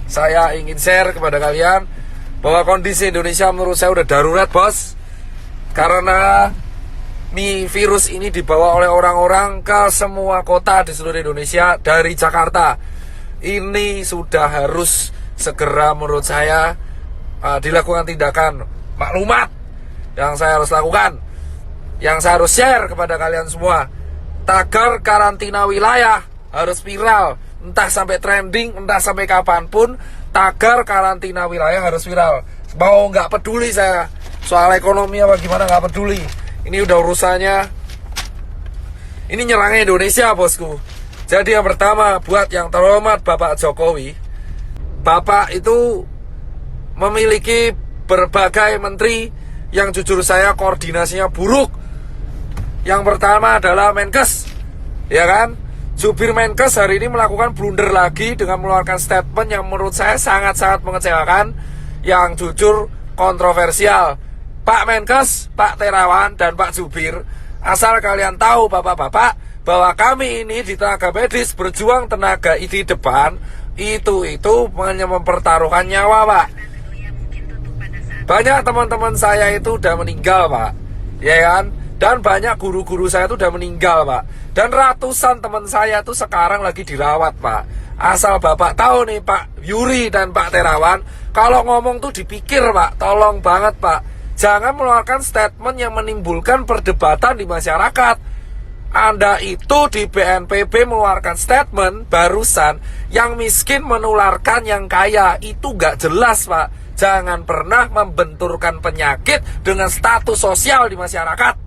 saya ingin share kepada kalian bahwa kondisi Indonesia menurut saya udah darurat, bos. Karena virus ini dibawa oleh orang-orang ke semua kota di seluruh Indonesia dari Jakarta. Ini sudah harus segera menurut saya dilakukan tindakan maklumat yang saya harus lakukan, yang saya harus share kepada kalian semua. Tagar karantina wilayah harus viral, entah sampai trending, entah sampai kapanpun. Tagar karantina wilayah harus viral. Mau nggak peduli saya soal ekonomi apa gimana, nggak peduli. Ini udah urusannya, ini nyerangnya Indonesia, bosku. Jadi yang pertama, buat yang terhormat Bapak Jokowi, Bapak itu memiliki berbagai menteri yang jujur saya koordinasinya buruk. Yang pertama adalah Menkes, ya kan? Jubir Menkes hari ini melakukan blunder lagi dengan mengeluarkan statement yang menurut saya sangat-sangat mengecewakan, yang jujur kontroversial. Pak Menkes, Pak Terawan, dan Pak Jubir, asal kalian tahu bapak-bapak, bahwa kami ini di tenaga medis berjuang tenaga di depan, itu hanya mempertaruhkan nyawa, Pak. Banyak teman-teman saya itu udah meninggal, Pak, ya kan? Dan banyak guru-guru saya itu udah meninggal, Pak. Dan ratusan teman saya itu sekarang lagi dirawat, Pak. Asal bapak tahu nih, Pak Yuri dan Pak Terawan, kalau ngomong tuh dipikir, Pak. Tolong banget, Pak. Jangan mengeluarkan statement yang menimbulkan perdebatan di masyarakat. Anda itu di BNPB mengeluarkan statement barusan, yang miskin menularkan yang kaya. Itu gak jelas, Pak. Jangan pernah membenturkan penyakit dengan status sosial di masyarakat.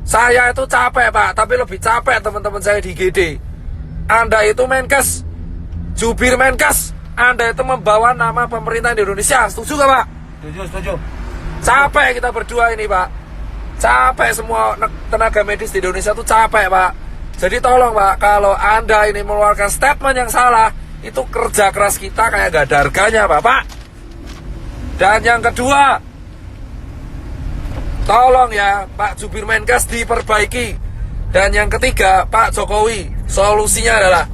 Saya itu capek, Pak, tapi lebih capek teman-teman saya di GD. Anda itu Menkes, jubir Menkes, Anda itu membawa nama pemerintah Indonesia. Setuju gak, Pak? Setuju. Capek kita berdua ini, Pak. Capek semua tenaga medis di Indonesia tuh capek, Pak. Jadi tolong, Pak, kalau Anda ini mengeluarkan statement yang salah, itu kerja keras kita kayak gak ada harganya, Bapak. Dan yang kedua, tolong ya Pak Jubir Menkes diperbaiki. Dan yang ketiga, Pak Jokowi, solusinya adalah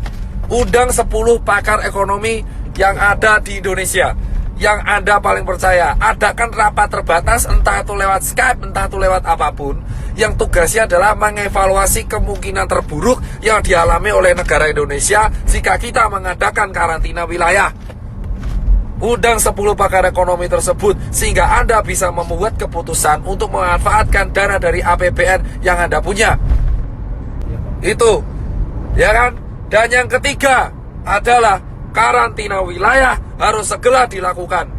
undang 10 pakar ekonomi yang ada di Indonesia, yang Anda paling percaya. Adakan rapat terbatas, entah itu lewat Skype, entah itu lewat apapun, yang tugasnya adalah mengevaluasi kemungkinan terburuk yang dialami oleh negara Indonesia jika kita mengadakan karantina wilayah. Undang 10 pakar ekonomi tersebut sehingga Anda bisa membuat keputusan untuk memanfaatkan dana dari APBN yang Anda punya. Itu, ya kan? Dan yang ketiga adalah karantina wilayah harus segera dilakukan.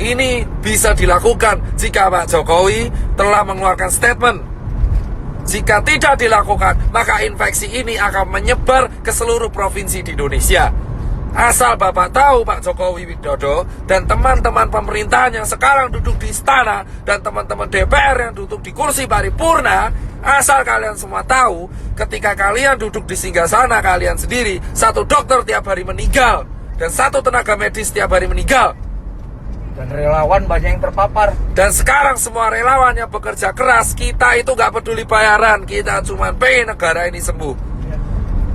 Ini bisa dilakukan jika Pak Jokowi telah mengeluarkan statement. Jika tidak dilakukan, maka infeksi ini akan menyebar ke seluruh provinsi di Indonesia. Asal Bapak tahu, Pak Jokowi Widodo dan teman-teman pemerintahan yang sekarang duduk di istana dan teman-teman DPR yang duduk di kursi paripurna, asal kalian semua tahu, ketika kalian duduk di singgasana kalian sendiri, satu dokter tiap hari meninggal dan satu tenaga medis tiap hari meninggal. Dan relawan banyak yang terpapar. Dan sekarang semua relawan yang bekerja keras, kita itu gak peduli bayaran, kita cuma pengen negara ini sembuh.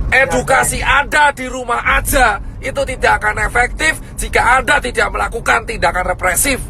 Edukasi Anda di rumah aja itu tidak akan efektif jika Anda tidak melakukan tindakan represif.